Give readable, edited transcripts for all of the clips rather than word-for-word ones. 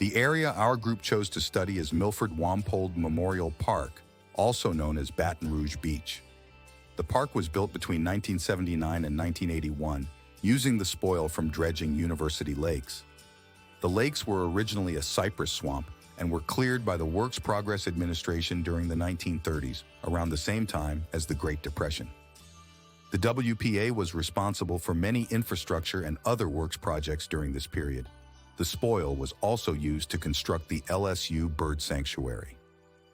The area our group chose to study is Milford-Wampold Memorial Park, also known as Baton Rouge Beach. The park was built between 1979 and 1981, using the spoil from dredging University Lakes. The lakes were originally a cypress swamp and were cleared by the Works Progress Administration during the 1930s, around the same time as the Great Depression. The WPA was responsible for many infrastructure and other works projects during this period. The spoil was also used to construct the LSU Bird Sanctuary.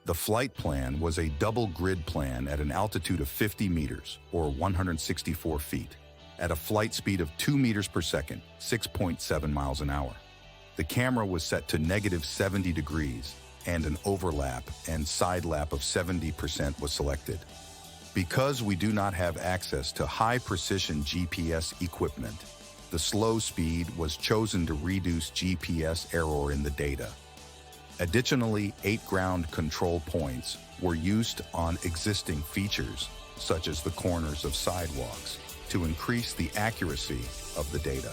The flight plan was a double grid plan at an altitude of 50 meters, or 164 feet, at a flight speed of 2 meters per second, 6.7 miles an hour. The camera was set to -70 degrees, and an overlap and side lap of 70% was selected. Because we do not have access to high-precision GPS equipment, the slow speed was chosen to reduce GPS error in the data. Additionally, 8 ground control points were used on existing features, such as the corners of sidewalks, to increase the accuracy of the data.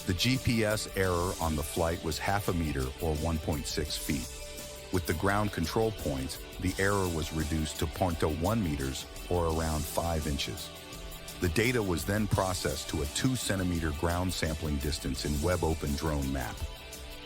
The GPS error on the flight was half a meter or 1.6 feet. With the ground control points, the error was reduced to 0.1 meters or around 5 inches. The data was then processed to a 2-centimeter ground sampling distance in WebOpen Drone Map.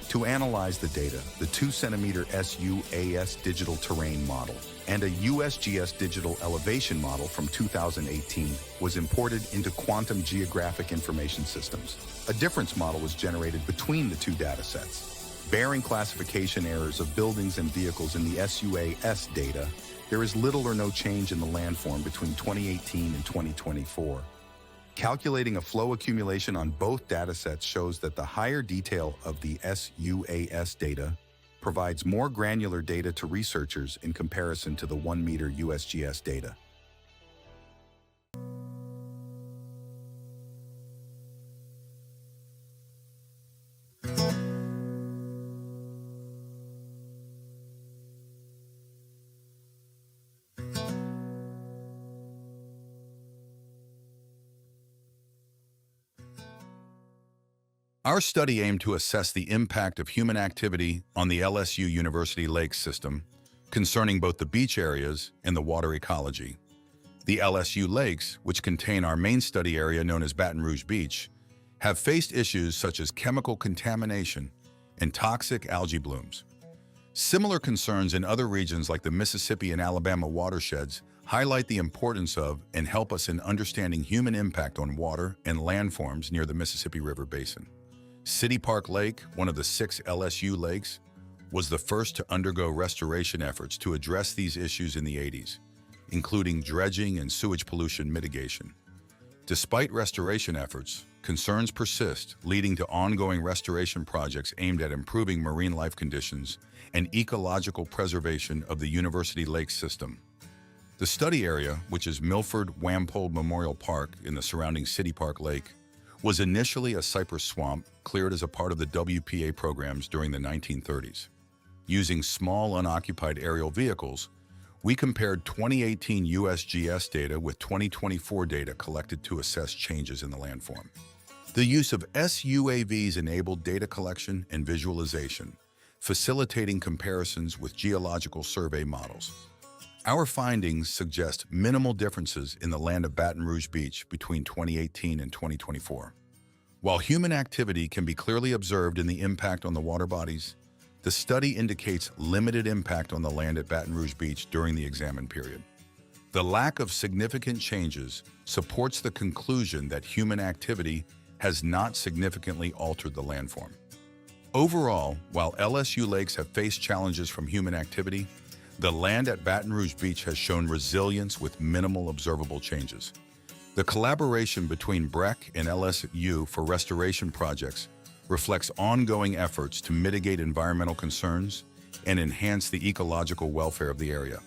To analyze the data, the 2-centimeter SUAS digital terrain model and a USGS digital elevation model from 2018 was imported into Quantum Geographic Information Systems. A difference model was generated between the two datasets. Bearing classification errors of buildings and vehicles in the SUAS data, there is little or no change in the landform between 2018 and 2024. Calculating a flow accumulation on both datasets shows that the higher detail of the SUAS data provides more granular data to researchers in comparison to the 1-meter USGS data. Our study aimed to assess the impact of human activity on the LSU University Lakes system, concerning both the beach areas and the water ecology. The LSU Lakes, which contain our main study area known as Baton Rouge Beach, have faced issues such as chemical contamination and toxic algae blooms. Similar concerns in other regions like the Mississippi and Alabama watersheds highlight the importance of and help us in understanding human impact on water and landforms near the Mississippi River Basin. City Park Lake, one of the 6 LSU lakes, was the first to undergo restoration efforts to address these issues in the 80s, including dredging and sewage pollution mitigation. Despite restoration efforts, concerns persist, leading to ongoing restoration projects aimed at improving marine life conditions and ecological preservation of the University Lakes system. The study area, which is Milford-Wampold Memorial Park in the surrounding City Park Lake, was initially a cypress swamp cleared as a part of the WPA programs during the 1930s. Using small unoccupied aerial vehicles, we compared 2018 USGS data with 2024 data collected to assess changes in the landform. The use of SUAVs enabled data collection and visualization, facilitating comparisons with geological survey models. Our findings suggest minimal differences in the land of Baton Rouge Beach between 2018 and 2024. While human activity can be clearly observed in the impact on the water bodies, the study indicates limited impact on the land at Baton Rouge Beach during the examined period. The lack of significant changes supports the conclusion that human activity has not significantly altered the landform. Overall, while LSU Lakes have faced challenges from human activity, the land at Baton Rouge Beach has shown resilience with minimal observable changes. The collaboration between BREC and LSU for restoration projects reflects ongoing efforts to mitigate environmental concerns and enhance the ecological welfare of the area.